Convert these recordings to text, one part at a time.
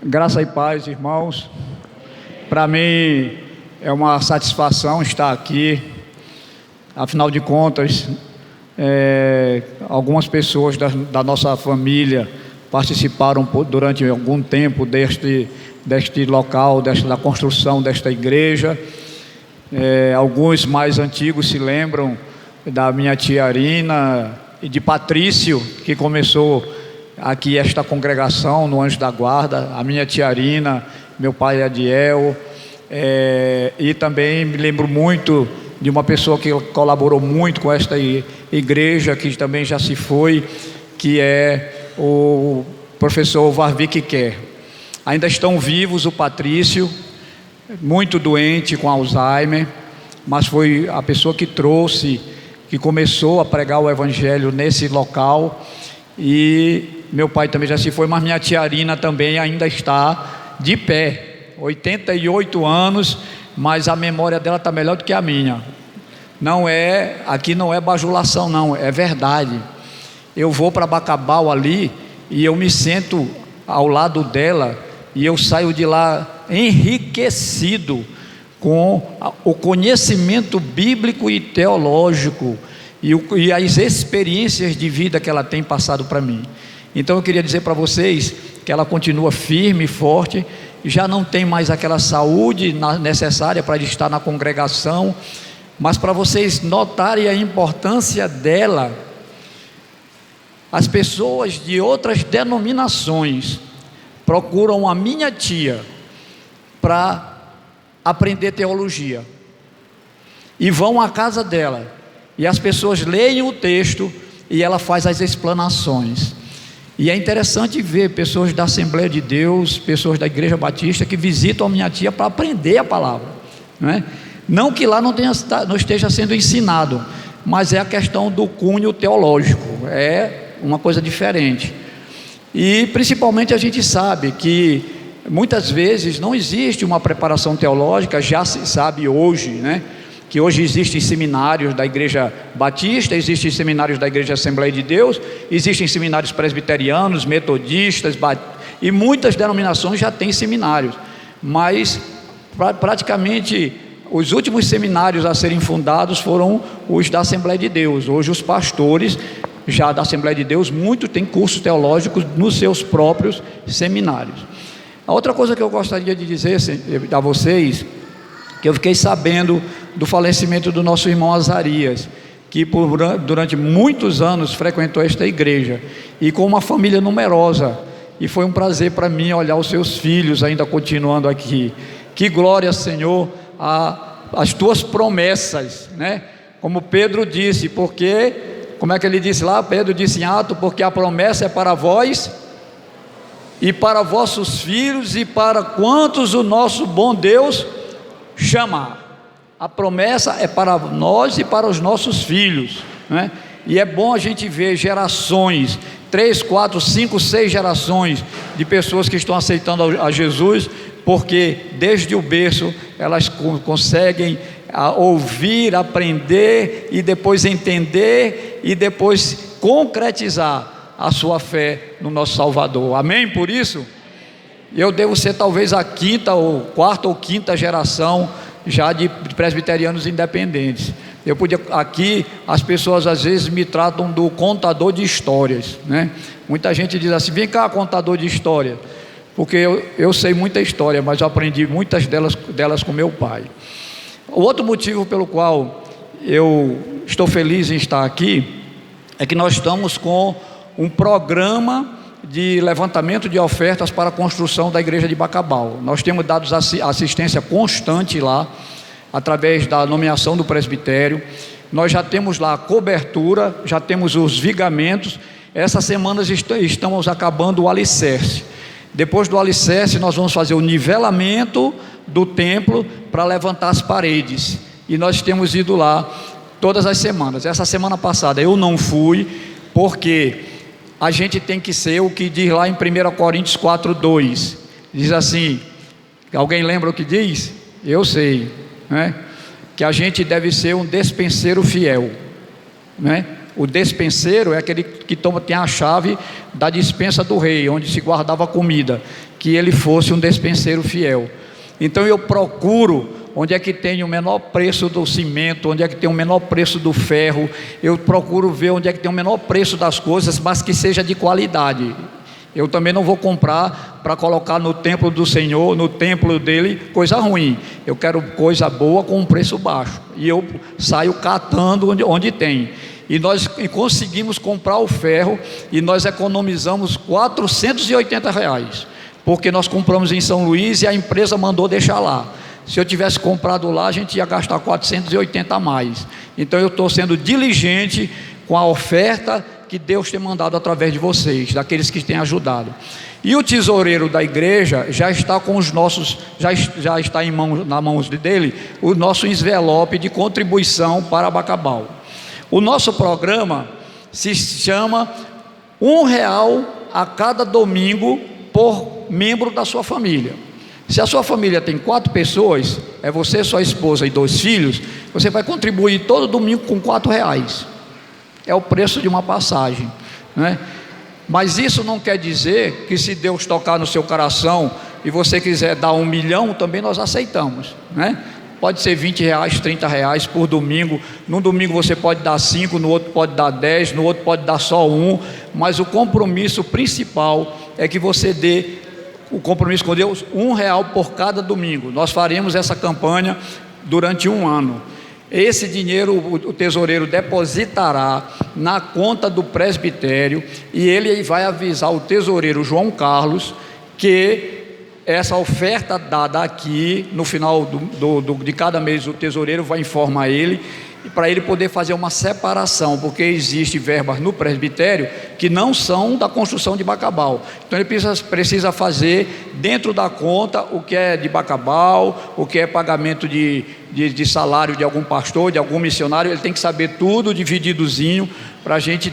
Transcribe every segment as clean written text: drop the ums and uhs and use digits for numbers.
Graça e paz, irmãos. Para mim é uma satisfação estar aqui. Afinal de contas, algumas pessoas da nossa família participaram durante algum tempo deste local, da construção desta igreja. Alguns mais antigos se lembram da minha tia Arina e de Patrício, que começou aqui esta congregação no Anjo da Guarda, a minha tia Arina, meu pai Adiel, e também me lembro muito de uma pessoa que colaborou muito com esta igreja, que também já se foi, que é o professor Varvik Kerr. Ainda estão vivos o Patrício, muito doente com Alzheimer, mas foi a pessoa que começou a pregar o evangelho nesse local. E meu pai também já se foi, mas minha tia Arina também ainda está de pé, 88 anos, mas a memória dela está melhor do que a minha. Aqui não é bajulação não, é verdade. Eu vou para Bacabal ali e eu me sento ao lado dela e eu saio de lá enriquecido com o conhecimento bíblico e teológico e as experiências de vida que ela tem passado para mim. Então eu queria dizer para vocês que ela continua firme e forte, já não tem mais aquela saúde necessária para estar na congregação, mas para vocês notarem a importância dela, as pessoas de outras denominações procuram a minha tia para aprender teologia e vão à casa dela, e as pessoas leem o texto e ela faz as explanações. E é interessante ver pessoas da Assembleia de Deus, pessoas da Igreja Batista que visitam a minha tia para aprender a palavra, não é? Não que lá não esteja sendo ensinado, mas é a questão do cunho teológico, é uma coisa diferente. E principalmente a gente sabe que muitas vezes não existe uma preparação teológica, já se sabe hoje, né? Que hoje existem seminários da Igreja Batista, existem seminários da Igreja Assembleia de Deus, existem seminários presbiterianos, metodistas, e muitas denominações já têm seminários, mas praticamente os últimos seminários a serem fundados foram os da Assembleia de Deus. Hoje os pastores já da Assembleia de Deus, muitos têm cursos teológicos nos seus próprios seminários. A outra coisa que eu gostaria de dizer a vocês, que eu fiquei sabendo do falecimento do nosso irmão Azarias, que durante muitos anos frequentou esta igreja, e com uma família numerosa, e foi um prazer para mim olhar os seus filhos ainda continuando aqui. Que glória, Senhor, as tuas promessas, né? Como Pedro disse, porque, como é que ele disse lá? Pedro disse em Atos, porque a promessa é para vós, e para vossos filhos, e para quantos o nosso bom Deus chamar. A promessa é para nós e para os nossos filhos, né? E é bom a gente ver gerações, 3, 4, 5, 6 gerações de pessoas que estão aceitando a Jesus, porque desde o berço elas conseguem ouvir, aprender e depois entender e depois concretizar a sua fé no nosso Salvador. Amém? Por isso eu devo ser talvez a quarta ou quinta geração já de presbiterianos independentes. Aqui as pessoas às vezes me tratam do contador de histórias, né? Muita gente diz assim: vem cá, contador de história, porque eu sei muita história, mas eu aprendi muitas delas com meu pai. O outro motivo pelo qual eu estou feliz em estar aqui é que nós estamos com um programa de levantamento de ofertas para a construção da igreja de Bacabal. Nós temos dado assistência constante lá, através da nomeação do presbitério. Nós já temos lá a cobertura, já temos os vigamentos. Essa semana estamos acabando o alicerce. Depois do alicerce nós vamos fazer o nivelamento do templo para levantar as paredes, e nós temos ido lá todas as semanas. Essa semana passada eu não fui, porque a gente tem que ser o que diz lá em 1 Coríntios 4:2, diz assim, alguém lembra o que diz? Eu sei, né? Que a gente deve ser um despenseiro fiel, né? O despenseiro é aquele que tem a chave da despensa do rei, onde se guardava a comida, que ele fosse um despenseiro fiel. Então eu procuro onde é que tem o menor preço do cimento, onde é que tem o menor preço do ferro. Eu procuro ver onde é que tem o menor preço das coisas, mas que seja de qualidade. Eu também não vou comprar para colocar no templo do Senhor, no templo dele, coisa ruim. Eu quero coisa boa com um preço baixo. E eu saio catando onde tem. E nós conseguimos comprar o ferro e nós economizamos R$480, porque nós compramos em São Luís e a empresa mandou deixar lá. Se eu tivesse comprado lá, a gente ia gastar 480 a mais. Então eu estou sendo diligente com a oferta que Deus tem mandado através de vocês, daqueles que têm ajudado. E o tesoureiro da igreja já está com os nossos, já está na mãos dele, o nosso envelope de contribuição para Bacabal. O nosso programa se chama R$1 a cada domingo por membro da sua família. Se a sua família tem 4 pessoas, é você, sua esposa e 2 filhos, você vai contribuir todo domingo com R$4. É o preço de uma passagem, né? Mas isso não quer dizer que, se Deus tocar no seu coração e você quiser dar 1 milhão, também nós aceitamos, né? Pode ser R$20, R$30 por domingo. Num domingo você pode dar 5, no outro pode dar 10, no outro pode dar só 1. Mas o compromisso principal é que você dê o compromisso com Deus, R$1 por cada domingo. Nós faremos essa campanha durante 1 ano. Esse dinheiro o tesoureiro depositará na conta do presbitério, e ele vai avisar o tesoureiro João Carlos que essa oferta dada aqui, no final de cada mês, o tesoureiro vai informar ele, para ele poder fazer uma separação, porque existe verbas no presbitério que não são da construção de Bacabal. Então ele precisa fazer dentro da conta o que é de Bacabal, o que é pagamento de salário de algum pastor, de algum missionário. Ele tem que saber tudo divididozinho, para a gente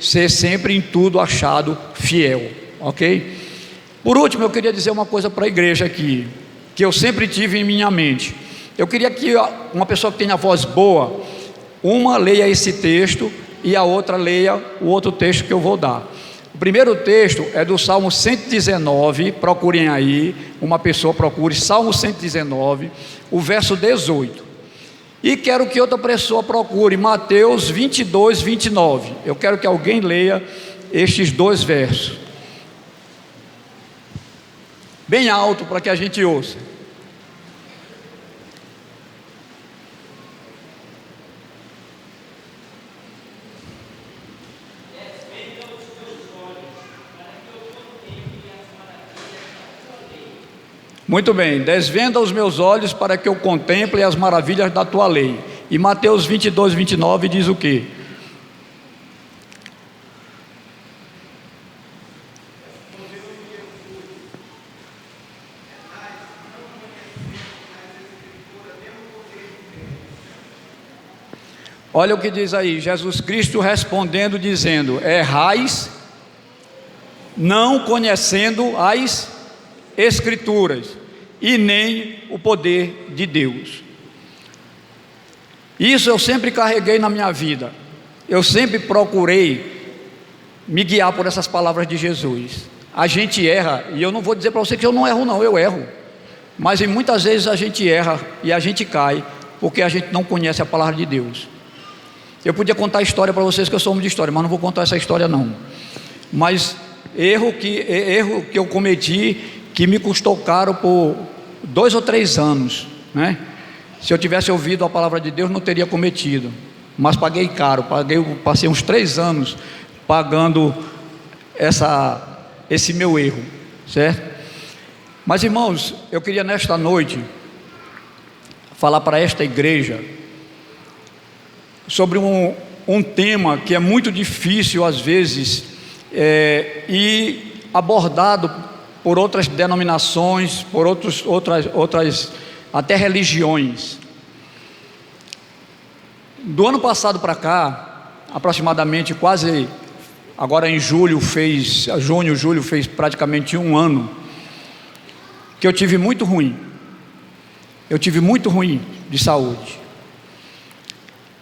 ser sempre em tudo achado fiel, ok? Por último, eu queria dizer uma coisa para a igreja aqui, que eu sempre tive em minha mente. Eu queria que uma pessoa que tenha voz boa, uma leia esse texto e a outra leia o outro texto que eu vou dar. O primeiro texto é do Salmo 119, procurem aí, uma pessoa procure Salmo 119, o verso 18. E quero que outra pessoa procure Mateus 22, 29. Eu quero que alguém leia estes 2 versos, bem alto, para que a gente ouça. Muito bem, desvenda os meus olhos para que eu contemple as maravilhas da tua lei. E Mateus 22, 29 diz o quê? Olha o que diz aí, Jesus Cristo respondendo, dizendo: errais, não conhecendo as Escrituras, e nem o poder de Deus. Isso eu sempre carreguei na minha vida. Eu sempre procurei me guiar por essas palavras de Jesus. A gente erra, e eu não vou dizer para você que eu não erro não, eu erro. Mas muitas vezes a gente erra e a gente cai, porque a gente não conhece a palavra de Deus. Eu podia contar a história para vocês, que eu sou homem de história, mas não vou contar essa história não. Mas erro que eu cometi, que me custou caro por 2 ou 3 anos, né? Se eu tivesse ouvido a palavra de Deus, não teria cometido, mas paguei caro, passei uns 3 anos pagando esse meu erro, certo? Mas irmãos, eu queria nesta noite falar para esta igreja sobre um tema que é muito difícil às vezes e abordado por outras denominações, por outras até religiões. Do ano passado para cá, aproximadamente agora em julho fez praticamente 1 ano, que eu tive muito ruim de saúde,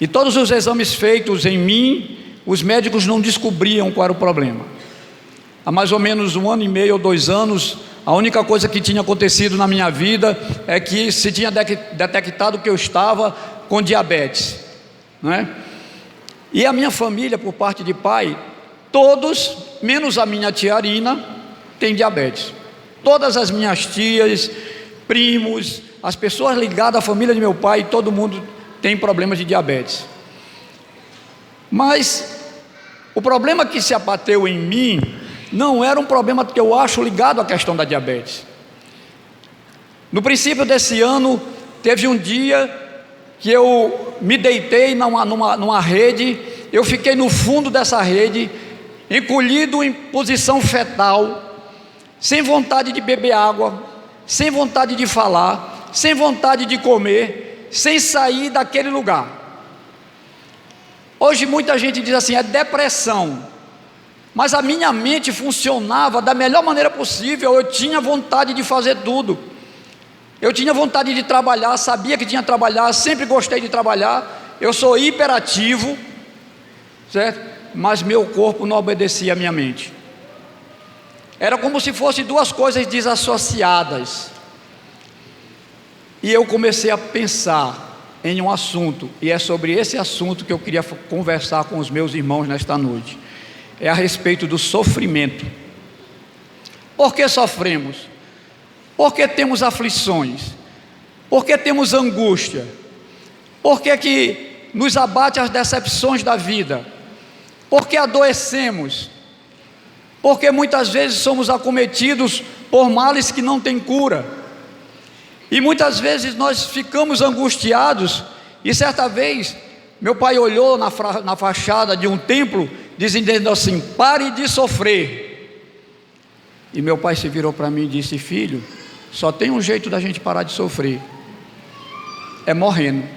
e todos os exames feitos em mim, os médicos não descobriam qual era o problema. Há mais ou menos 1 ano e meio ou 2 anos, A única coisa que tinha acontecido na minha vida é que se tinha detectado que eu estava com diabetes, não é? E a minha família, por parte de pai, todos, menos a minha tia Arina, tem diabetes. Todas as minhas tias, primos, as pessoas ligadas à família de meu pai, todo mundo tem problemas de diabetes. Mas o problema que se abateu em mim não era um problema que eu acho ligado à questão da diabetes. No princípio desse ano, teve um dia que eu me deitei numa rede, eu fiquei no fundo dessa rede, encolhido em posição fetal, sem vontade de beber água, sem vontade de falar, sem vontade de comer, sem sair daquele lugar. Hoje muita gente diz assim, é depressão. Mas a minha mente funcionava da melhor maneira possível, eu tinha vontade de fazer tudo. Eu tinha vontade de trabalhar, sabia que tinha que trabalhar, sempre gostei de trabalhar, eu sou hiperativo, certo? Mas meu corpo não obedecia à minha mente. Era como se fossem duas coisas desassociadas. E eu comecei a pensar em um assunto, e é sobre esse assunto que eu queria conversar com os meus irmãos nesta noite. É a respeito do sofrimento. Por que sofremos? Por que temos aflições? Por que temos angústia? Por que nos abate as decepções da vida? Por que adoecemos? Porque muitas vezes somos acometidos por males que não têm cura. E muitas vezes nós ficamos angustiados. E certa vez, meu pai olhou na fachada de um templo, dizendo assim, pare de sofrer. E meu pai se virou para mim e disse, filho, só tem um jeito da gente parar de sofrer, é morrendo.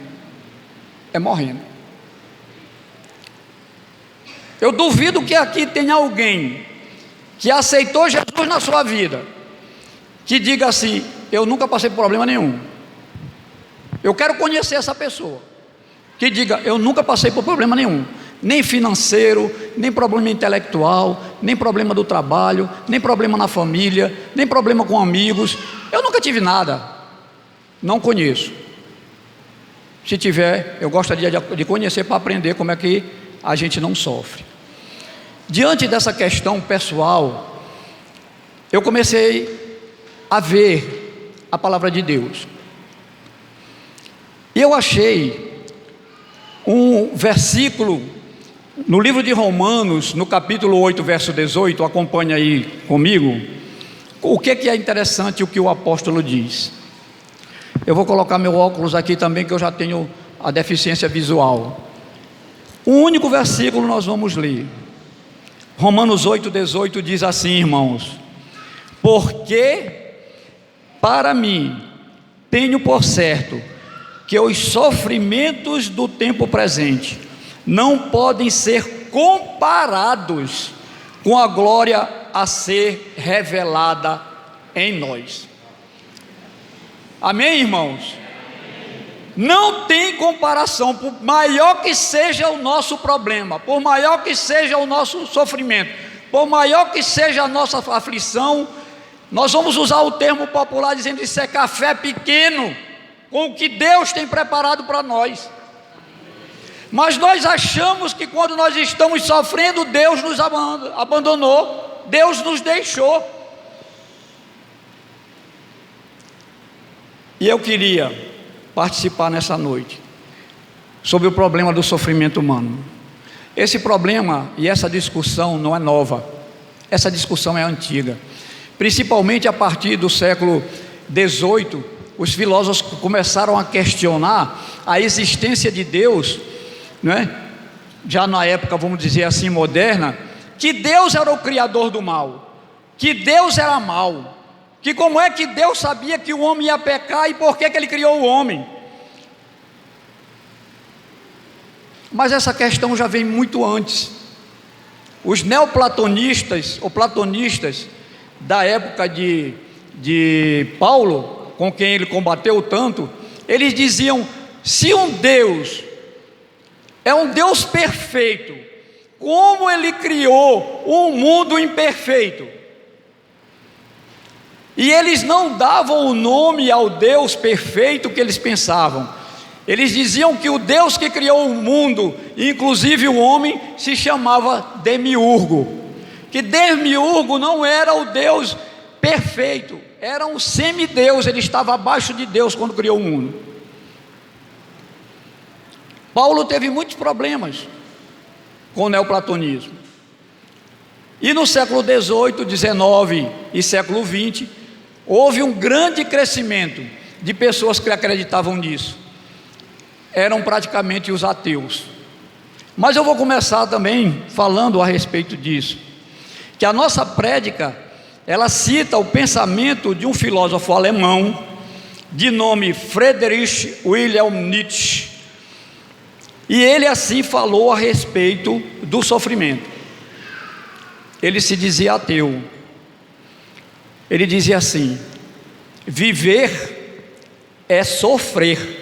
É morrendo. Eu duvido que aqui tenha alguém que aceitou Jesus na sua vida, que diga assim, eu nunca passei por problema nenhum. Eu quero conhecer essa pessoa, que diga, eu nunca passei por problema nenhum, nem financeiro, nem problema intelectual, nem problema do trabalho, nem problema na família, nem problema com amigos, eu nunca tive nada, não conheço. Se tiver, eu gostaria de conhecer para aprender como é que a gente não sofre. Diante dessa questão pessoal, eu comecei a ver a palavra de Deus, e eu achei um versículo no livro de Romanos, no capítulo 8, verso 18, acompanha aí comigo, o que é interessante o que o apóstolo diz. Eu vou colocar meu óculos aqui também, que eu já tenho a deficiência visual. Um único versículo nós vamos ler. Romanos 8, 18 diz assim, irmãos: porque para mim tenho por certo que os sofrimentos do tempo presente não podem ser comparados com a glória a ser revelada em nós. Amém, irmãos? Não tem comparação, por maior que seja o nosso problema, por maior que seja o nosso sofrimento, por maior que seja a nossa aflição, nós vamos usar o termo popular dizendo que isso é café pequeno com o que Deus tem preparado para nós. Mas nós achamos que quando nós estamos sofrendo, Deus nos abandonou, Deus nos deixou. E eu queria participar nessa noite sobre o problema do sofrimento humano. Esse problema e essa discussão não é nova, essa discussão é antiga. Principalmente a partir do século XVIII, os filósofos começaram a questionar a existência de Deus, não é? Já na época, vamos dizer assim, moderna, que Deus era o criador do mal, que Deus era mau, que como é que Deus sabia que o homem ia pecar e por que Ele criou o homem? Mas essa questão já vem muito antes. Os neoplatonistas ou platonistas da época de Paulo, com quem ele combateu tanto, eles diziam: se um Deus é um Deus perfeito, como Ele criou um mundo imperfeito? E eles não davam o nome ao Deus perfeito que eles pensavam. Eles diziam que o Deus que criou o mundo, inclusive o homem, se chamava Demiurgo. Que Demiurgo não era o Deus perfeito, era um semideus, ele estava abaixo de Deus quando criou o mundo. Paulo teve muitos problemas com o neoplatonismo. E no século XVIII, XIX e século XX, houve um grande crescimento de pessoas que acreditavam nisso. Eram praticamente os ateus. Mas eu vou começar também falando a respeito disso, que a nossa prédica, ela cita o pensamento de um filósofo alemão, de nome Friedrich Wilhelm Nietzsche, e ele assim falou a respeito do sofrimento. Ele se dizia ateu. Ele dizia assim: viver é sofrer,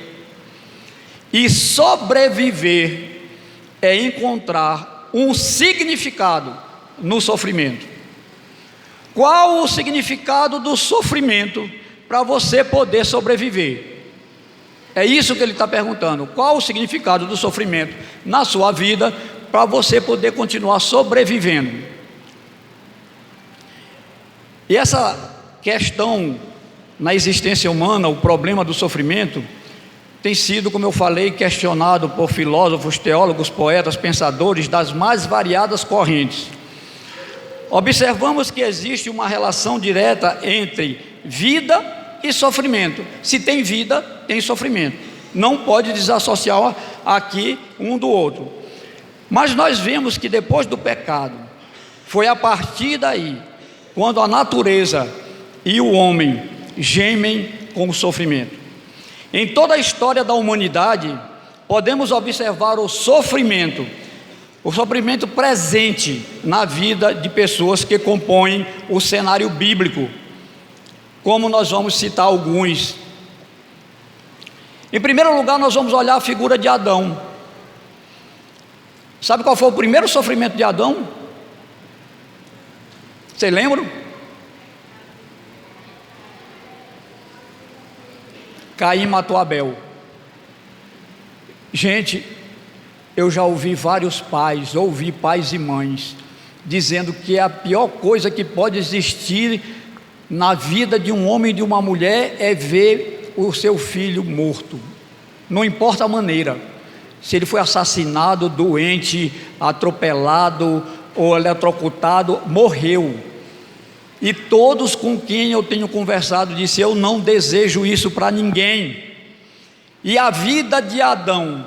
e sobreviver é encontrar um significado no sofrimento. Qual o significado do sofrimento para você poder sobreviver? É isso que ele está perguntando. Qual o significado do sofrimento na sua vida para você poder continuar sobrevivendo? E essa questão na existência humana, o problema do sofrimento, tem sido, como eu falei, questionado por filósofos, teólogos, poetas, pensadores das mais variadas correntes. Observamos que existe uma relação direta entre vida e sofrimento. Se tem vida, tem sofrimento. Não pode desassociar aqui um do outro. Mas nós vemos que depois do pecado, foi a partir daí, quando a natureza e o homem gemem com o sofrimento. Em toda a história da humanidade, podemos observar o sofrimento presente na vida de pessoas que compõem o cenário bíblico, como nós vamos citar alguns. Em primeiro lugar, nós vamos olhar a figura de Adão. Sabe qual foi o primeiro sofrimento de Adão? Vocês lembram? Caim matou Abel. Gente, eu já ouvi vários pais, ouvi pais e mães dizendo que a pior coisa que pode existir na vida de um homem e de uma mulher é ver o seu filho morto. Não importa a maneira, se ele foi assassinado, doente, atropelado ou eletrocutado, morreu. E todos com quem eu tenho conversado disse: eu não desejo isso para ninguém. E a vida de Adão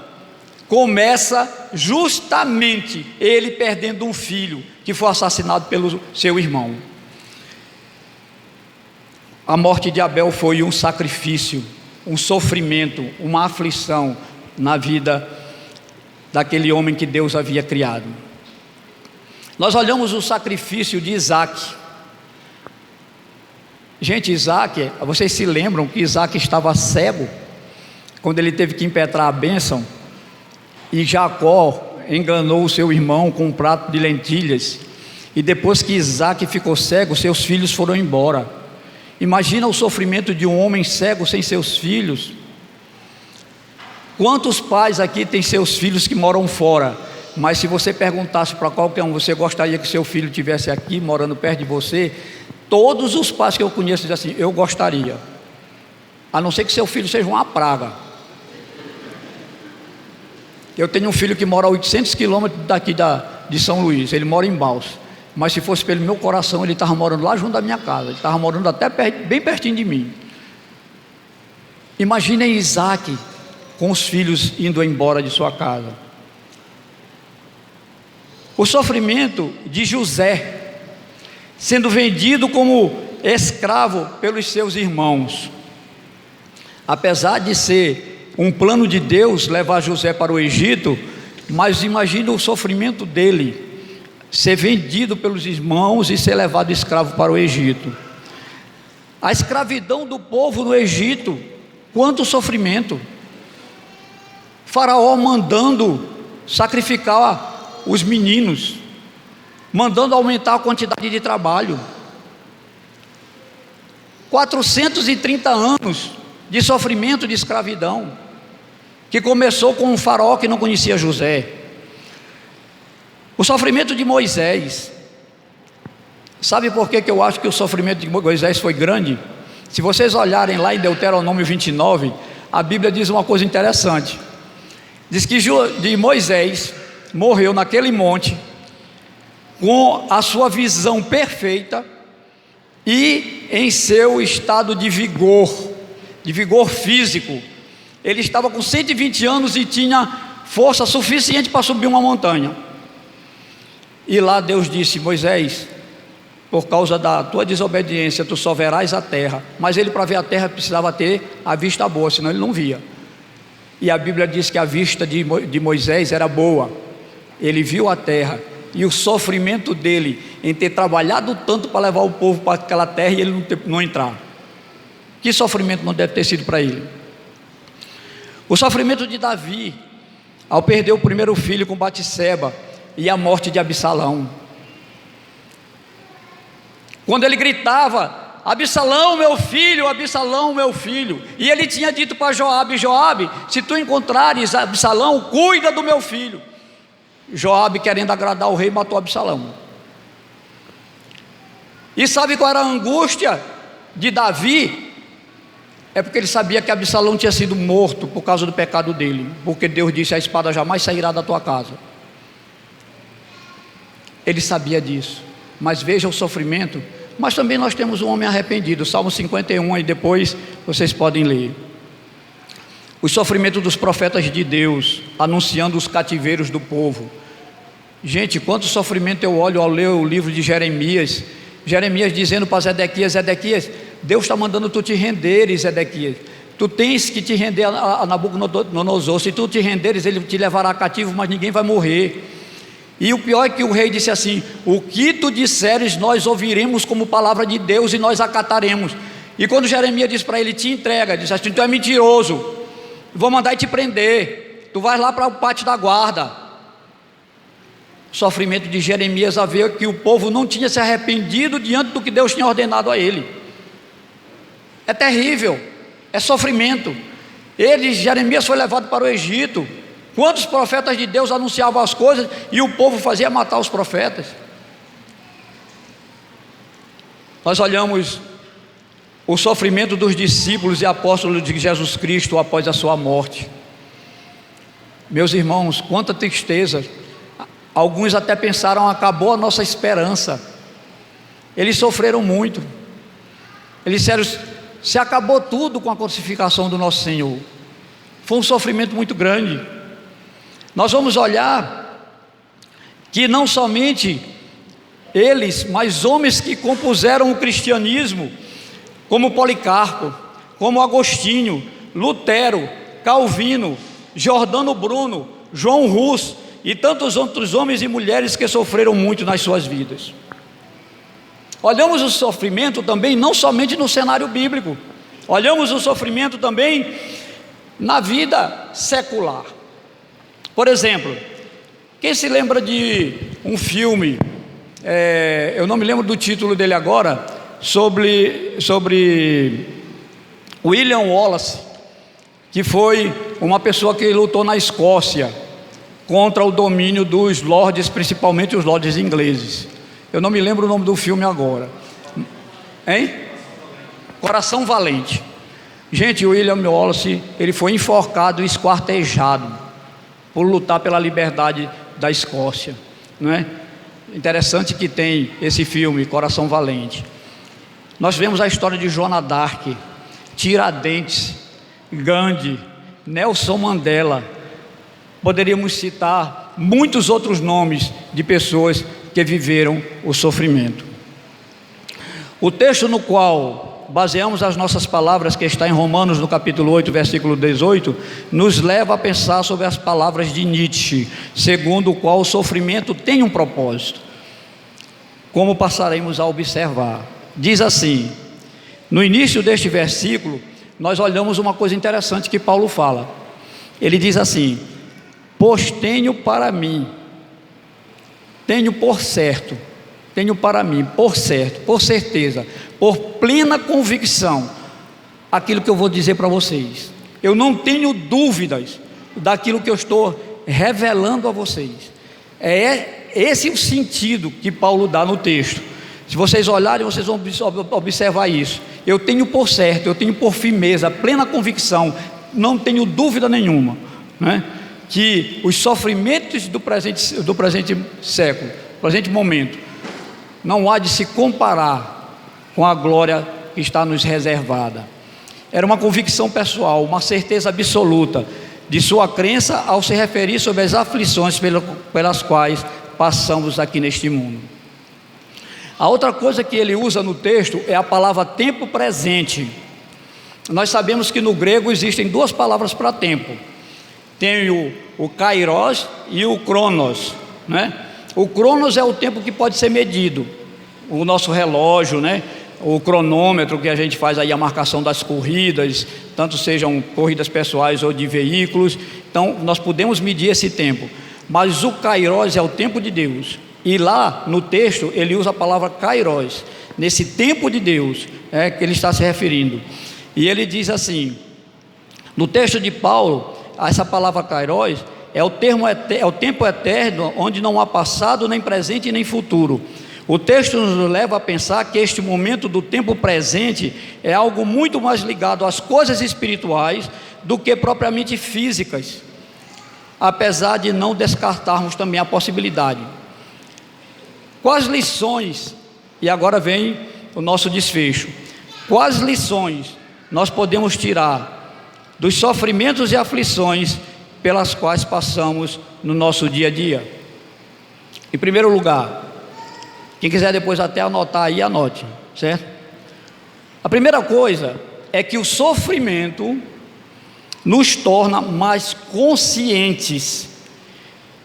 começa justamente ele perdendo um filho que foi assassinado pelo seu irmão. A morte de Abel foi um sacrifício, um sofrimento, uma aflição na vida daquele homem que Deus havia criado. Nós olhamos o sacrifício de Isaac. Gente, Isaac, vocês se lembram que Isaac estava cego quando ele teve que impetrar a bênção, e Jacó enganou o seu irmão com um prato de lentilhas, e depois que Isaac ficou cego, seus filhos foram embora. Imagina o sofrimento de um homem cego sem seus filhos. Quantos pais aqui têm seus filhos que moram fora? Mas se você perguntasse para qualquer um, você gostaria que seu filho estivesse aqui, morando perto de você? Todos os pais que eu conheço dizem assim: eu gostaria, a não ser que seu filho seja uma praga. Eu tenho um filho que mora a 800 quilômetros daqui de São Luís, ele mora em Balsas, mas se fosse pelo meu coração, ele estava morando lá junto da minha casa, ele estava morando até bem pertinho de mim. Imaginem Isaac com os filhos indo embora de sua casa. O sofrimento de José, sendo vendido como escravo pelos seus irmãos. Apesar de ser um plano de Deus levar José para o Egito, mas imagina o sofrimento dele, ser vendido pelos irmãos e ser levado escravo para o Egito. A escravidão do povo no Egito, quanto sofrimento. Faraó mandando sacrificar os meninos, mandando aumentar a quantidade de trabalho. 430 anos de sofrimento de escravidão, que começou com um faraó que não conhecia José. O sofrimento de Moisés. Sabe por que eu acho que o sofrimento de Moisés foi grande? Se vocês olharem lá em Deuteronômio 29, a Bíblia diz uma coisa interessante. Diz que Moisés morreu naquele monte com a sua visão perfeita e em seu estado de vigor físico. Ele estava com 120 anos e tinha força suficiente para subir uma montanha. E lá Deus disse: Moisés, por causa da tua desobediência, tu só verás a terra. Mas ele, para ver a terra, precisava ter a vista boa, senão ele não via. E a Bíblia diz que a vista de Moisés era boa. Ele viu a terra, e o sofrimento dele em ter trabalhado tanto para levar o povo para aquela terra e ele não entrar. Que sofrimento não deve ter sido para ele? O sofrimento de Davi, ao perder o primeiro filho com Batseba, e a morte de Absalão. Quando ele gritava: Absalão, meu filho, Absalão, meu filho. E ele tinha dito para Joabe: Joabe, se tu encontrares Absalão, cuida do meu filho. Joabe, querendo agradar o rei, matou Absalão. E sabe qual era a angústia de Davi? É porque ele sabia que Absalão tinha sido morto por causa do pecado dele, porque Deus disse: a espada jamais sairá da tua casa. Ele sabia disso, mas veja o sofrimento. Mas também nós temos um homem arrependido, Salmo 51, e depois vocês podem ler. Os sofrimentos dos profetas de Deus, anunciando os cativeiros do povo. Gente, quanto sofrimento eu olho ao ler o livro de Jeremias. Jeremias dizendo para Zedequias: Zedequias, Deus está mandando tu te renderes, Zedequias. Tu tens que te render a Nabucodonosor. Se tu te renderes, ele te levará cativo, mas ninguém vai morrer. E o pior é que o rei disse assim: o que tu disseres nós ouviremos como palavra de Deus e nós acataremos. E quando Jeremias disse para ele: te entrega, disse assim: tu é mentiroso, vou mandar te prender, tu vais lá para o pátio da guarda. O sofrimento de Jeremias a ver que o povo não tinha se arrependido diante do que Deus tinha ordenado a ele. É terrível, é sofrimento. Jeremias foi levado para o Egito. Quantos profetas de Deus anunciavam as coisas e o povo fazia matar os profetas? Nós olhamos o sofrimento dos discípulos e apóstolos de Jesus Cristo após a sua morte. Meus irmãos, quanta tristeza. Alguns até pensaram: acabou a nossa esperança. Eles sofreram muito. Eles disseram: se acabou tudo com a crucificação do nosso Senhor. Foi um sofrimento muito grande. Nós vamos olhar que não somente eles, mas homens que compuseram o cristianismo, como Policarpo, como Agostinho, Lutero, Calvino, Giordano Bruno, João Hus e tantos outros homens e mulheres que sofreram muito nas suas vidas. Olhamos o sofrimento também não somente no cenário bíblico, olhamos o sofrimento também na vida secular. Por exemplo, quem se lembra de um filme, eu não me lembro do título dele agora, sobre William Wallace, que foi uma pessoa que lutou na Escócia contra o domínio dos lords, principalmente os lords ingleses. Eu não me lembro o nome do filme agora. Hein? Coração Valente. Gente, o William Wallace, ele foi enforcado e esquartejado por lutar pela liberdade da Escócia, não é? Interessante que tem esse filme, Coração Valente. Nós vemos a história de Joana d'Arc, Tiradentes, Gandhi, Nelson Mandela. Poderíamos citar muitos outros nomes de pessoas que viveram o sofrimento. O texto no qual baseamos as nossas palavras, que está em Romanos no capítulo 8, versículo 18, nos leva a pensar sobre as palavras de Nietzsche, segundo o qual o sofrimento tem um propósito, como passaremos a observar. Diz assim, no início deste versículo, nós olhamos uma coisa interessante que Paulo fala. Ele diz assim: pois tenho para mim, tenho por certo, tenho para mim, por certo, por certeza, por plena convicção, aquilo que eu vou dizer para vocês. Eu não tenho dúvidas daquilo que eu estou revelando a vocês. É esse o sentido que Paulo dá no texto. Se vocês olharem, vocês vão observar isso. Eu tenho por certo, eu tenho por firmeza, plena convicção, não tenho dúvida nenhuma, né, que os sofrimentos do presente século, presente momento, não há de se comparar com a glória que está nos reservada. Era uma convicção pessoal, uma certeza absoluta de sua crença ao se referir sobre as aflições pelas quais passamos aqui neste mundo. A outra coisa que ele usa no texto é a palavra tempo presente. Nós sabemos que no grego existem duas palavras para tempo. Tem o kairos e o cronos, né? O cronos é o tempo que pode ser medido, o nosso relógio, né? O cronômetro que a gente faz aí, a marcação das corridas, tanto sejam corridas pessoais ou de veículos. Então nós podemos medir esse tempo, mas o kairos é o tempo de Deus, e lá no texto ele usa a palavra kairos, nesse tempo de Deus que ele está se referindo. E ele diz assim, no texto de Paulo, essa palavra kairos é o tempo eterno, onde não há passado, nem presente, nem futuro. O texto nos leva a pensar que este momento do tempo presente é algo muito mais ligado às coisas espirituais do que propriamente físicas, apesar de não descartarmos também a possibilidade. Quais lições, e agora vem o nosso desfecho, quais lições nós podemos tirar dos sofrimentos e aflições pelas quais passamos no nosso dia a dia? Em primeiro lugar, quem quiser depois até anotar aí, anote, certo? A primeira coisa é que o sofrimento nos torna mais conscientes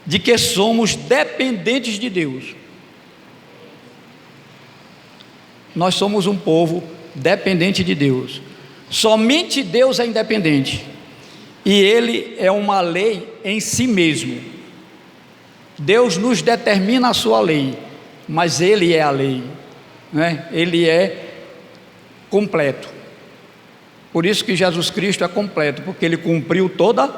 de que somos dependentes de Deus. Nós somos um povo dependente de Deus. Somente Deus é independente, e Ele é uma lei em si mesmo. Deus nos determina a sua lei, mas Ele é a lei, né? Ele é completo. Por isso que Jesus Cristo é completo, porque Ele cumpriu toda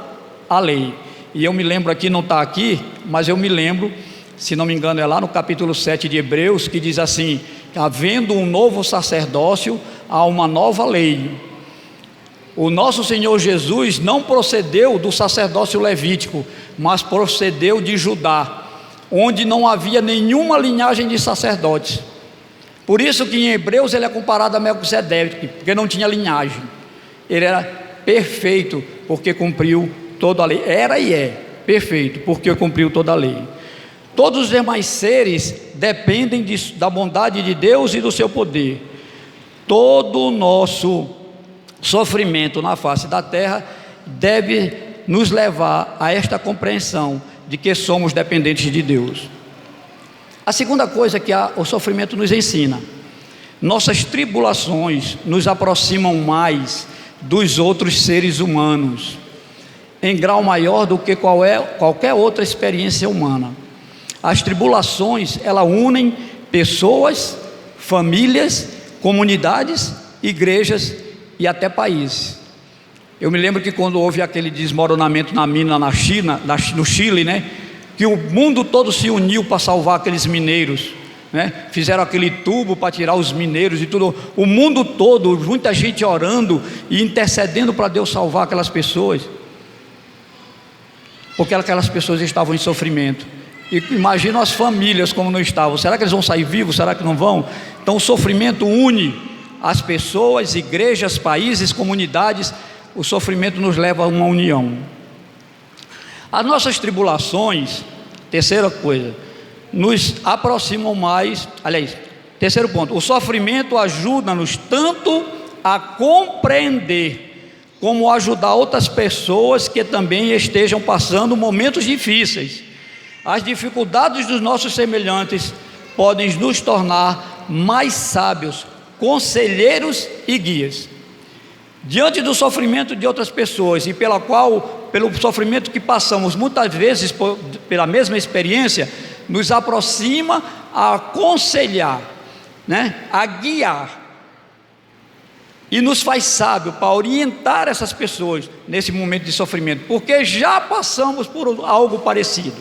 a lei. E eu me lembro aqui, não está aqui, mas eu me lembro, se não me engano é lá no capítulo 7 de Hebreus, que diz assim: havendo um novo sacerdócio, há uma nova lei. O nosso Senhor Jesus não procedeu do sacerdócio levítico, mas procedeu de Judá, onde não havia nenhuma linhagem de sacerdotes. Por isso que em Hebreus ele é comparado a Melquisedeque, porque não tinha linhagem. Ele era perfeito, porque cumpriu toda a lei. Era e é perfeito, porque cumpriu toda a lei. Todos os demais seres dependem da bondade de Deus e do seu poder. Todo o nosso sofrimento na face da terra deve nos levar a esta compreensão de que somos dependentes de Deus. A segunda coisa que o sofrimento nos ensina: nossas tribulações nos aproximam mais dos outros seres humanos, em grau maior do que qualquer outra experiência humana. As tribulações, elas unem pessoas, famílias, comunidades, igrejas e até países. Eu me lembro que quando houve aquele desmoronamento na mina na China, no Chile, né, que o mundo todo se uniu para salvar aqueles mineiros, né? Fizeram aquele tubo para tirar os mineiros e tudo, o mundo todo, muita gente orando e intercedendo para Deus salvar aquelas pessoas, porque aquelas pessoas estavam em sofrimento. E imagina as famílias como não estavam. Será que eles vão sair vivos? Será que não vão? Então o sofrimento une as pessoas, igrejas, países, comunidades. O sofrimento nos leva a uma união. As nossas tribulações, terceira coisa, nos aproximam mais. Aliás, terceiro ponto, o sofrimento ajuda-nos tanto a compreender como ajudar outras pessoas que também estejam passando momentos difíceis. As dificuldades dos nossos semelhantes podem nos tornar mais sábios, conselheiros e guias. Diante do sofrimento de outras pessoas e pelo sofrimento que passamos muitas vezes pela mesma experiência, nos aproxima a aconselhar, né? A guiar, e nos faz sábio para orientar essas pessoas nesse momento de sofrimento, porque já passamos por algo parecido.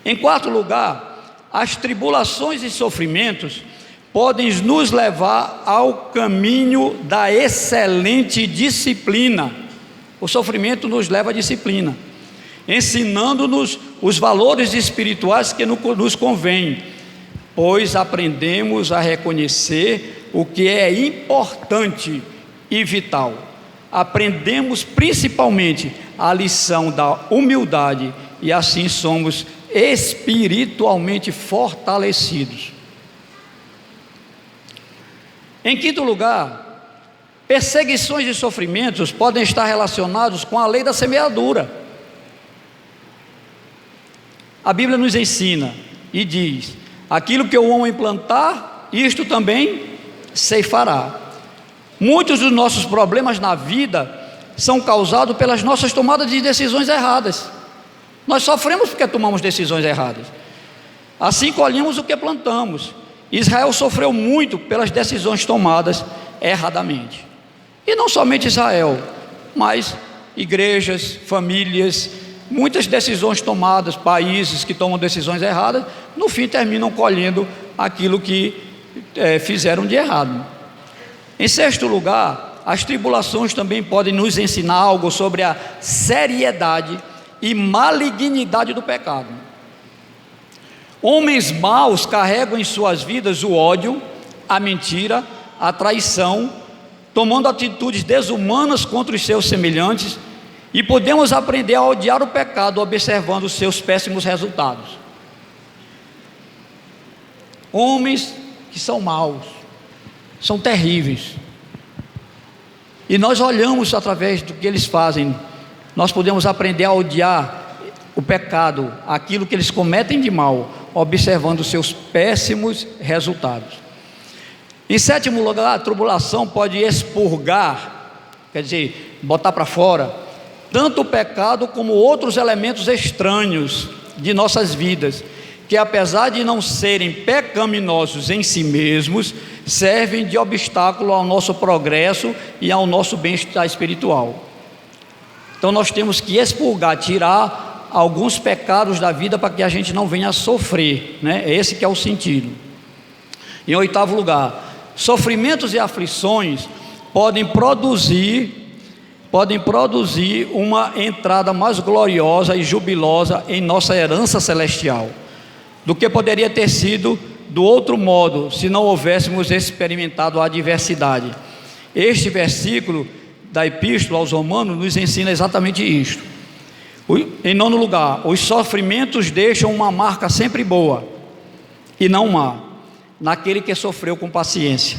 Em quarto lugar, as tribulações e sofrimentos podem nos levar ao caminho da excelente disciplina. O sofrimento nos leva à disciplina, ensinando-nos os valores espirituais que nos convêm, pois aprendemos a reconhecer o que é importante e vital. Aprendemos principalmente a lição da humildade e assim somos espiritualmente fortalecidos. Em quinto lugar, perseguições e sofrimentos podem estar relacionados com a lei da semeadura. A Bíblia nos ensina e diz: aquilo que o homem plantar, isto também ceifará. Muitos dos nossos problemas na vida são causados pelas nossas tomadas de decisões erradas. Nós sofremos porque tomamos decisões erradas. Assim colhemos o que plantamos. Israel sofreu muito pelas decisões tomadas erradamente. E não somente Israel, mas igrejas, famílias, muitas decisões tomadas, países que tomam decisões erradas, no fim terminam colhendo aquilo que fizeram de errado. Em sexto lugar, as tribulações também podem nos ensinar algo sobre a seriedade e malignidade do pecado. Homens maus carregam em suas vidas o ódio, a mentira, a traição, tomando atitudes desumanas contra os seus semelhantes, e podemos aprender a odiar o pecado observando os seus péssimos resultados. Homens que são maus, são terríveis, e nós olhamos através do que eles fazem, nós podemos aprender a odiar o pecado, aquilo que eles cometem de mal, observando os seus péssimos resultados. Em sétimo lugar, a tribulação pode expurgar, quer dizer, botar para fora, tanto o pecado como outros elementos estranhos de nossas vidas, que apesar de não serem pecaminosos em si mesmos, servem de obstáculo ao nosso progresso e ao nosso bem-estar espiritual. Então nós temos que expurgar, tirar alguns pecados da vida para que a gente não venha a sofrer, né? Esse que é o sentido. Em oitavo lugar, sofrimentos e aflições podem produzir uma entrada mais gloriosa e jubilosa em nossa herança celestial, do que poderia ter sido do outro modo, se não houvéssemos experimentado a adversidade. Este versículo da Epístola aos Romanos nos ensina exatamente isto. Em nono lugar, os sofrimentos deixam uma marca sempre boa, e não má, naquele que sofreu com paciência.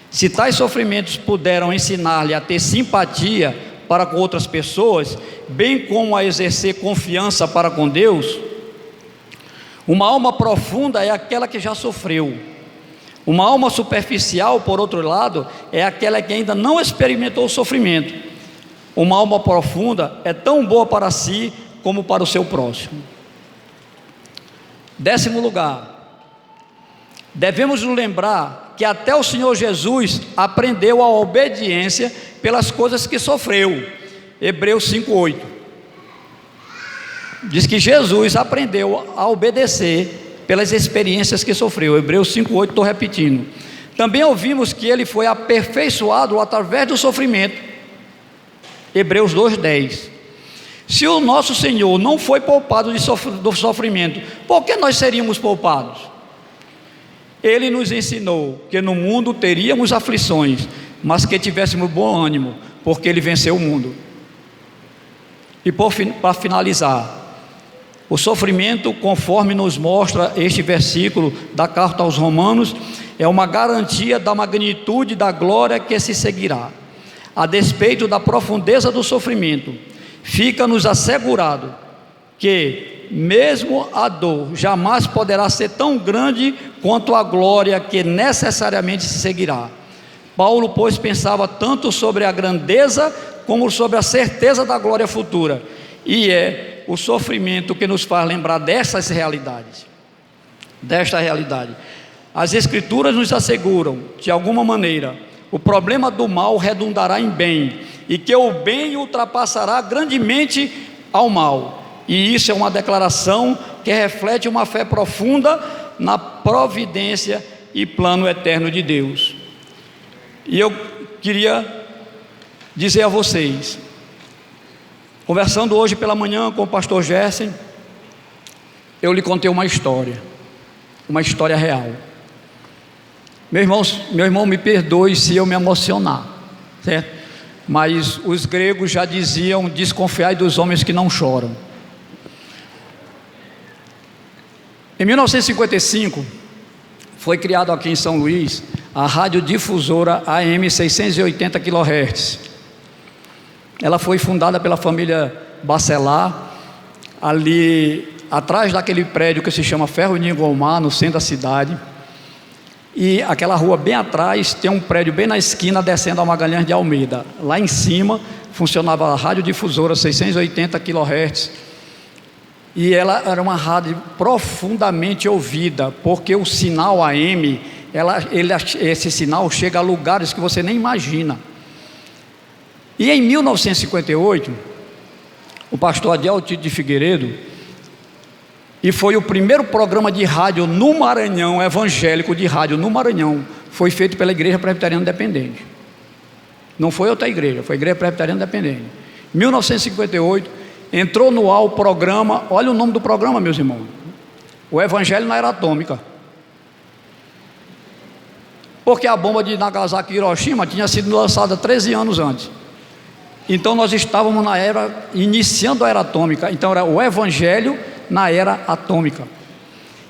Se tais sofrimentos puderam ensinar-lhe a ter simpatia para com outras pessoas, bem como a exercer confiança para com Deus, uma alma profunda é aquela que já sofreu. Uma alma superficial, por outro lado, é aquela que ainda não experimentou o sofrimento. Uma alma profunda é tão boa para si como para o seu próximo. Décimo lugar, devemos nos lembrar que até o Senhor Jesus aprendeu a obediência pelas coisas que sofreu. Hebreus 5:8 diz que Jesus aprendeu a obedecer pelas experiências que sofreu. Hebreus 5:8, estou repetindo. Também ouvimos que ele foi aperfeiçoado através do sofrimento. Hebreus 2:10. Se o nosso Senhor não foi poupado do sofrimento, por que nós seríamos poupados? Ele nos ensinou que no mundo teríamos aflições, mas que tivéssemos bom ânimo, porque ele venceu o mundo. E para finalizar, o sofrimento, conforme nos mostra este versículo da carta aos Romanos, é uma garantia da magnitude da glória que se seguirá. A despeito da profundeza do sofrimento, fica-nos assegurado que mesmo a dor jamais poderá ser tão grande quanto a glória que necessariamente se seguirá. Paulo, pois, pensava tanto sobre a grandeza como sobre a certeza da glória futura, e é o sofrimento que nos faz lembrar dessas realidades. desta realidade. As Escrituras nos asseguram, de alguma maneira, o problema do mal redundará em bem, e que o bem ultrapassará grandemente ao mal. E isso é uma declaração que reflete uma fé profunda na providência e plano eterno de Deus. E eu queria dizer a vocês, conversando hoje pela manhã com o pastor Gerson, eu lhe contei uma história real. Meu irmão, me perdoe se eu me emocionar, certo? Mas os gregos já diziam: desconfiai dos homens que não choram. Em 1955, foi criado aqui em São Luís a radiodifusora AM 680 kHz. Ela foi fundada pela família Bacelar, ali atrás daquele prédio que se chama Ferro Ningomar, no centro da cidade. E aquela rua bem atrás tem um prédio bem na esquina, descendo a Magalhães de Almeida. Lá em cima funcionava a radiodifusora 680 kHz. E ela era uma rádio profundamente ouvida, porque o sinal AM, esse sinal chega a lugares que você nem imagina. E em 1958, o pastor Adiel de Figueiredo, e foi o primeiro programa de rádio no Maranhão, evangélico de rádio no Maranhão, foi feito pela Igreja Presbiteriana Independente. Não foi outra igreja, foi a Igreja Presbiteriana Independente. Em 1958, entrou no ar o programa, olha o nome do programa, meus irmãos: O Evangelho na Era Atômica. Porque a bomba de Nagasaki e Hiroshima tinha sido lançada 13 anos antes. Então nós estávamos na era, iniciando a era atômica. Então era o Evangelho na era atômica.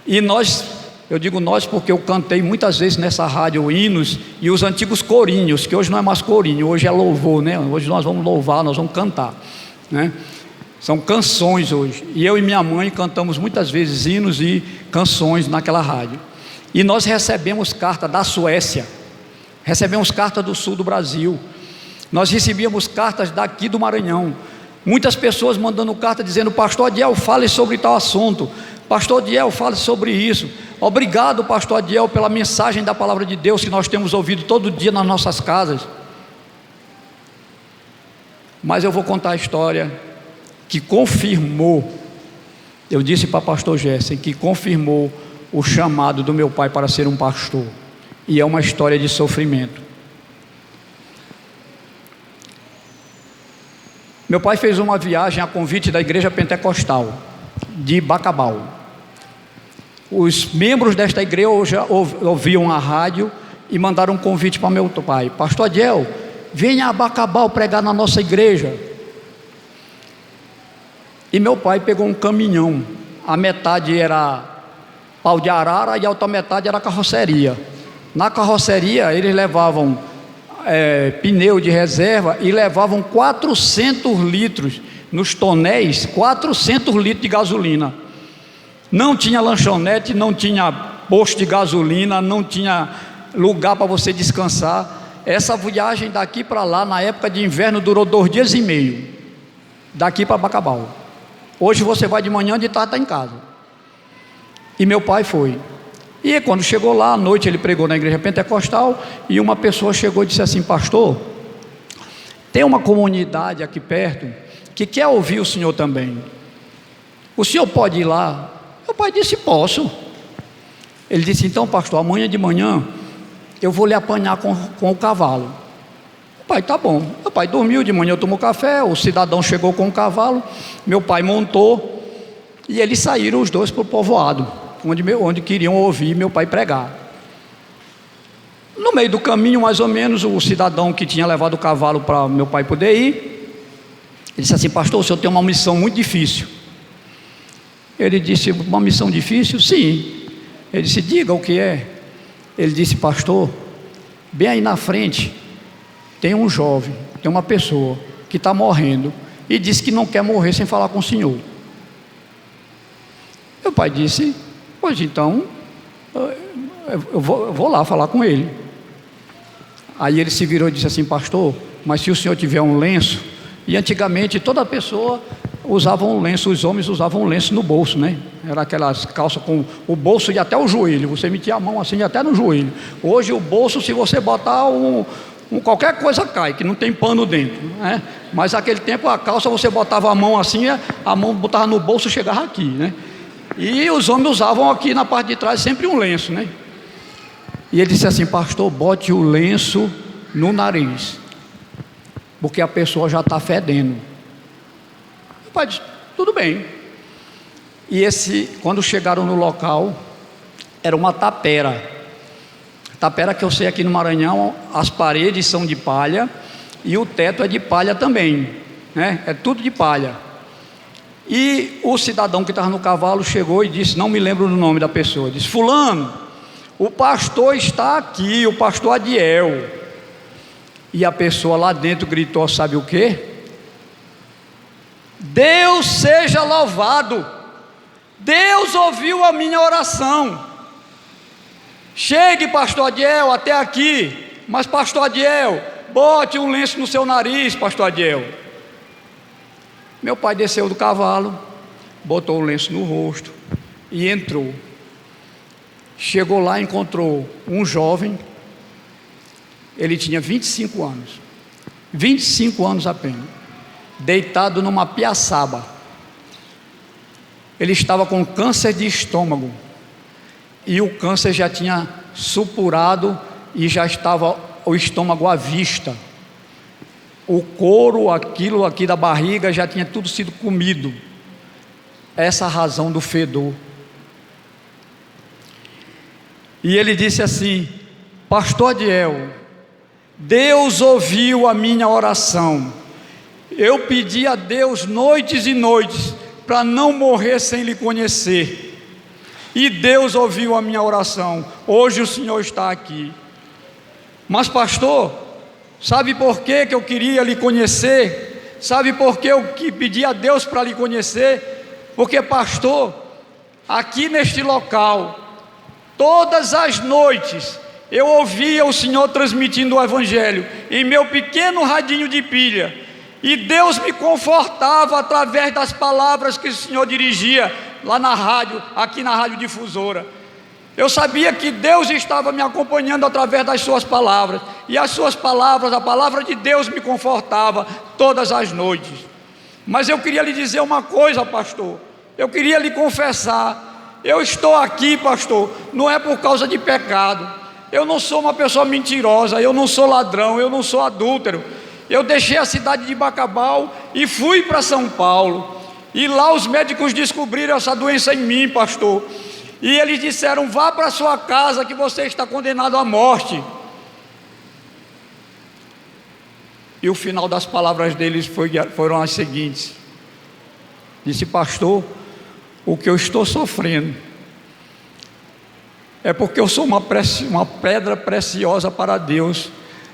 E nós, eu digo nós porque eu cantei muitas vezes nessa rádio hinos, e os antigos corinhos, que hoje não é mais corinho, hoje é louvor, né? Hoje nós vamos louvar, nós vamos cantar, né? São canções hoje. E eu e minha mãe cantamos muitas vezes hinos e canções naquela rádio. E nós recebemos carta da Suécia, recebemos carta do sul do Brasil, nós recebíamos cartas daqui do Maranhão. Muitas pessoas mandando carta dizendo: pastor Adiel, fale sobre tal assunto, pastor Adiel, fale sobre isso. Obrigado, pastor Adiel, pela mensagem da palavra de Deus que nós temos ouvido todo dia nas nossas casas. Mas eu vou contar a história que confirmou, eu disse para o pastor Gerson, que confirmou o chamado do meu pai para ser um pastor. E é uma história de sofrimento. Meu pai fez uma viagem a convite da Igreja Pentecostal de Bacabal. Os membros desta igreja ouviam a rádio e mandaram um convite para meu pai: pastor Adiel, venha a Bacabal pregar na nossa igreja. E meu pai pegou um caminhão, a metade era pau de arara e a outra metade era carroceria. Na carroceria eles levavam pneu de reserva e levavam 400 litros nos tonéis, 400 litros de gasolina. Não tinha lanchonete, não tinha posto de gasolina, não tinha lugar para você descansar. Essa viagem daqui para lá, na época de inverno, durou 2 dias e meio, daqui para Bacabal. Hoje você vai de manhã, de tarde está em casa. E meu pai foi. E quando chegou lá, à noite ele pregou na igreja pentecostal, e uma pessoa chegou e disse assim: pastor, tem uma comunidade aqui perto que quer ouvir o senhor também. O senhor pode ir lá? Meu pai disse: posso. Ele disse: então, pastor, amanhã de manhã eu vou lhe apanhar com o cavalo. O pai: tá bom. Meu pai dormiu, de manhã tomou café, o cidadão chegou com o cavalo, meu pai montou, e eles saíram os dois para o povoado, onde queriam ouvir meu pai pregar. No meio do caminho, mais ou menos, o cidadão que tinha levado o cavalo para meu pai poder ir, ele disse assim: pastor, o senhor tem uma missão muito difícil. Ele disse: uma missão difícil? Sim. Ele disse: diga o que é. Ele disse: pastor, bem aí na frente tem um jovem, tem uma pessoa que está morrendo e disse que não quer morrer sem falar com o senhor. Meu pai disse: pois então eu vou lá falar com ele. Aí ele se virou e disse assim: pastor, mas se o senhor tiver um lenço, e antigamente toda pessoa usavam lenço, os homens usavam lenço no bolso, né? Era aquelas calças com o bolso e até o joelho, você metia a mão assim até no joelho. Hoje o bolso, se você botar qualquer coisa cai, que não tem pano dentro, né? Mas naquele tempo a calça você botava a mão assim, a mão botava no bolso e chegava aqui, né? E os homens usavam aqui na parte de trás sempre um lenço, né? E ele disse assim: pastor, bote o lenço no nariz, porque a pessoa já está fedendo. O pai disse: tudo bem. E quando chegaram no local, era uma tapera. Tapera que eu sei aqui no Maranhão, as paredes são de palha e o teto é de palha também, né? É tudo de palha. E o cidadão que estava no cavalo chegou e disse, não me lembro do nome da pessoa, disse: fulano, o pastor está aqui, o pastor Adiel. E a pessoa lá dentro gritou, sabe o quê? Deus seja louvado, Deus ouviu a minha oração. Chegue, pastor Adiel, até aqui. Mas pastor Adiel, bote um lenço no seu nariz, pastor Adiel. Meu pai desceu do cavalo, botou o lenço no rosto e entrou. Chegou lá, encontrou um jovem. Ele tinha 25 anos, 25 anos apenas, deitado numa piaçaba. Ele estava com câncer de estômago, e o câncer já tinha supurado e já estava o estômago à vista. O couro, aquilo aqui da barriga já tinha tudo sido comido. Essa a razão do fedor. E ele disse assim: pastor Adiel, Deus ouviu a minha oração. Eu pedi a Deus noites e noites para não morrer sem lhe conhecer. E Deus ouviu a minha oração. Hoje o Senhor está aqui. Mas pastor, sabe por que eu queria lhe conhecer? Sabe por que eu pedi a Deus para lhe conhecer? Porque pastor, aqui neste local, todas as noites, eu ouvia o Senhor transmitindo o Evangelho em meu pequeno radinho de pilha, e Deus me confortava através das palavras que o Senhor dirigia lá na rádio, aqui na Rádio Difusora. Eu sabia que Deus estava me acompanhando através das suas palavras, e as suas palavras, a palavra de Deus me confortava todas as noites. Mas eu queria lhe dizer uma coisa, pastor, eu queria lhe confessar, eu estou aqui, pastor, não é por causa de pecado, eu não sou uma pessoa mentirosa, eu não sou ladrão, eu não sou adúltero. Eu deixei a cidade de Bacabal e fui para São Paulo, e lá os médicos descobriram essa doença em mim, pastor, e eles disseram: vá para sua casa que você está condenado à morte. E o final das palavras deles foram as seguintes: disse: pastor, o que eu estou sofrendo é porque eu sou uma pedra preciosa para Deus,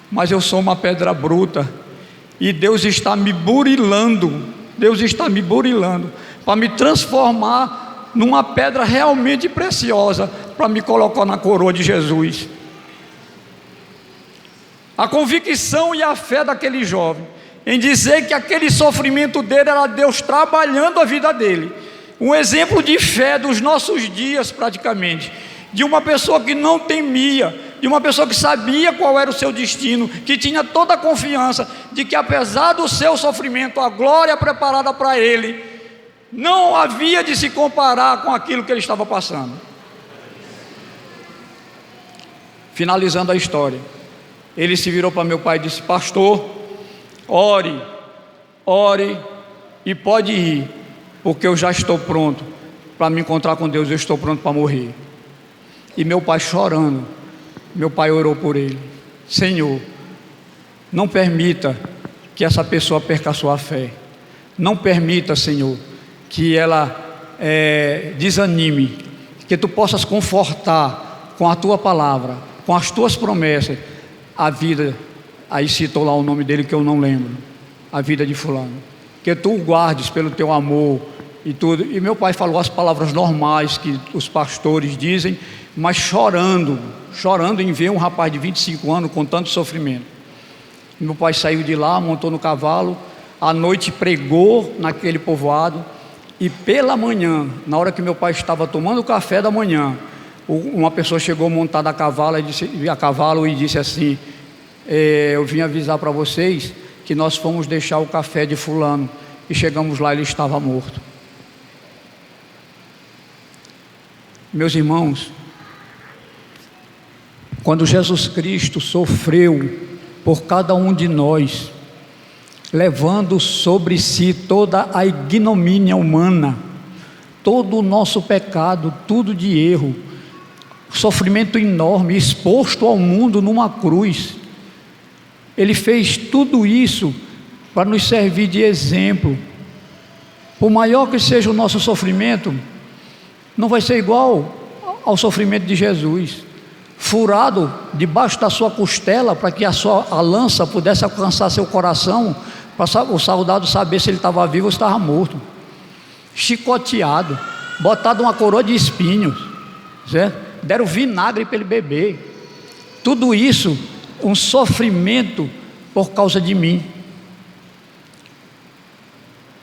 mas eu sou uma pedra bruta, e Deus está me burilando, para me transformar numa pedra realmente preciosa, para me colocar na coroa de Jesus. A convicção e a fé daquele jovem em dizer que aquele sofrimento dele era Deus trabalhando a vida dele, um exemplo de fé dos nossos dias praticamente, de uma pessoa que não temia, de uma pessoa que sabia qual era o seu destino, que tinha toda a confiança de que apesar do seu sofrimento, a glória preparada para ele não havia de se comparar com aquilo que ele estava passando. Finalizando a história, ele se virou para meu pai e disse: pastor, ore e pode ir, porque eu já estou pronto para me encontrar com Deus, eu estou pronto para morrer. E meu pai, chorando, meu pai orou por ele: Senhor, não permita que essa pessoa perca a sua fé, não permita, Senhor, que ela desanime, que tu possas confortar com a tua palavra, com as tuas promessas, a vida. Aí citou lá o nome dele que eu não lembro, a vida de fulano, que tu o guardes pelo teu amor e tudo. E meu pai falou as palavras normais que os pastores dizem, mas chorando em ver um rapaz de 25 anos com tanto sofrimento. Meu pai saiu de lá, montou no cavalo, à noite pregou naquele povoado, e pela manhã, na hora que meu pai estava tomando o café da manhã, uma pessoa chegou montada a cavalo e disse assim: eu vim avisar para vocês que nós fomos deixar o café de fulano, e chegamos lá, ele estava morto. Meus irmãos, quando Jesus Cristo sofreu por cada um de nós, levando sobre si toda a ignomínia humana, todo o nosso pecado, tudo de erro, sofrimento enorme, exposto ao mundo numa cruz, Ele fez tudo isso para nos servir de exemplo. Por maior que seja o nosso sofrimento, não vai ser igual ao sofrimento de Jesus, furado debaixo da sua costela, para que a lança pudesse alcançar seu coração, para o soldado saber se ele estava vivo ou estava morto, chicoteado, botado uma coroa de espinhos, certo? Deram vinagre para ele beber, tudo isso, um sofrimento por causa de mim.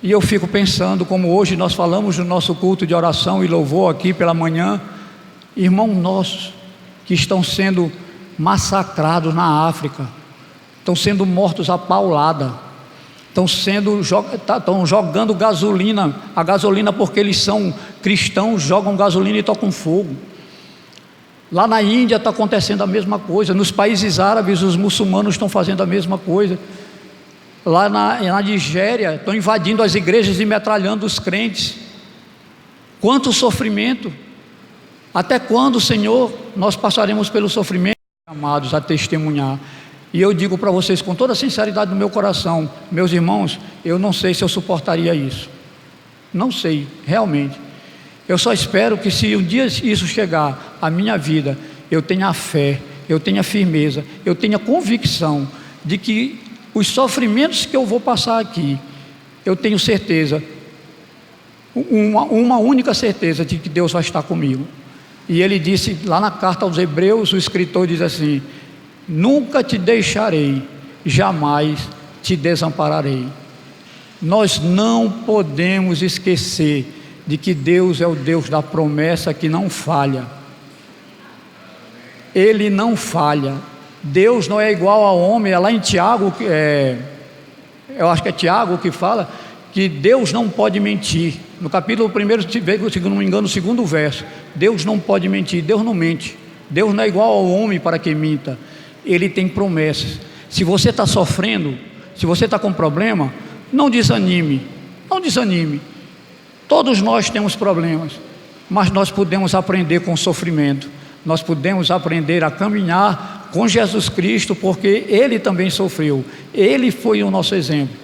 E eu fico pensando, como hoje nós falamos no nosso culto de oração e louvor aqui pela manhã, irmãos nossos que estão sendo massacrados na África, estão sendo mortos a paulada, estão jogando gasolina, a gasolina, porque eles são cristãos, jogam gasolina e tocam fogo. Lá na Índia está acontecendo a mesma coisa, nos países árabes os muçulmanos estão fazendo a mesma coisa. Lá na Nigéria estão invadindo as igrejas e metralhando os crentes. Quanto sofrimento! Até quando, Senhor, nós passaremos pelo sofrimento, amados, a testemunhar? E eu digo para vocês com toda a sinceridade do meu coração, meus irmãos, eu não sei se eu suportaria isso, não sei, realmente. Eu só espero que, se um dia isso chegar à minha vida, eu tenha fé, eu tenha firmeza, eu tenha convicção de que os sofrimentos que eu vou passar aqui, eu tenho certeza, uma única certeza, de que Deus vai estar comigo. E ele disse lá na carta aos Hebreus, o escritor diz assim: nunca te deixarei, jamais te desampararei. Nós não podemos esquecer de que Deus é o Deus da promessa que não falha. Ele não falha. Deus não é igual ao homem. É lá em Tiago, eu acho que é Tiago que fala que Deus não pode mentir. No capítulo 1, se não me engano, o 2º verso, Deus não pode mentir, Deus não mente. Deus não é igual ao homem para que minta. Ele tem promessas. Se você está sofrendo, se você está com problema, não desanime, não desanime. Todos nós temos problemas, mas nós podemos aprender com o sofrimento, nós podemos aprender a caminhar com Jesus Cristo, porque Ele também sofreu, Ele foi o nosso exemplo,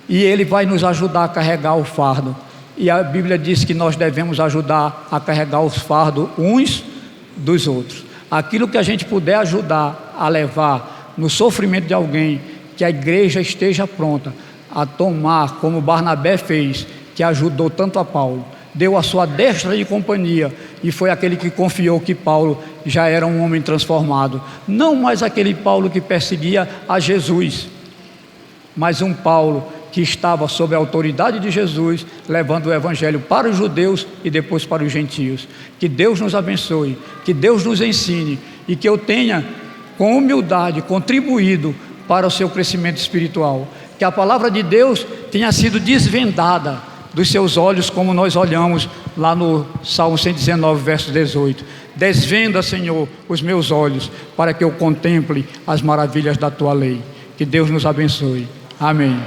e Ele vai nos ajudar a carregar o fardo. E a Bíblia diz que nós devemos ajudar a carregar os fardos uns dos outros. Aquilo que a gente puder ajudar a levar no sofrimento de alguém, que a igreja esteja pronta a tomar, como Barnabé fez, que ajudou tanto a Paulo, deu a sua destra de companhia, e foi aquele que confiou que Paulo já era um homem transformado, não mais aquele Paulo que perseguia a Jesus, mas um Paulo que estava sob a autoridade de Jesus, levando o evangelho para os judeus e depois para os gentios. Que Deus nos abençoe, que Deus nos ensine, e que eu tenha com humildade contribuído para o seu crescimento espiritual, que a palavra de Deus tenha sido desvendada dos seus olhos, como nós olhamos lá no Salmo 119, verso 18. Desvenda, Senhor, os meus olhos, para que eu contemple as maravilhas da Tua lei. Que Deus nos abençoe. Amém.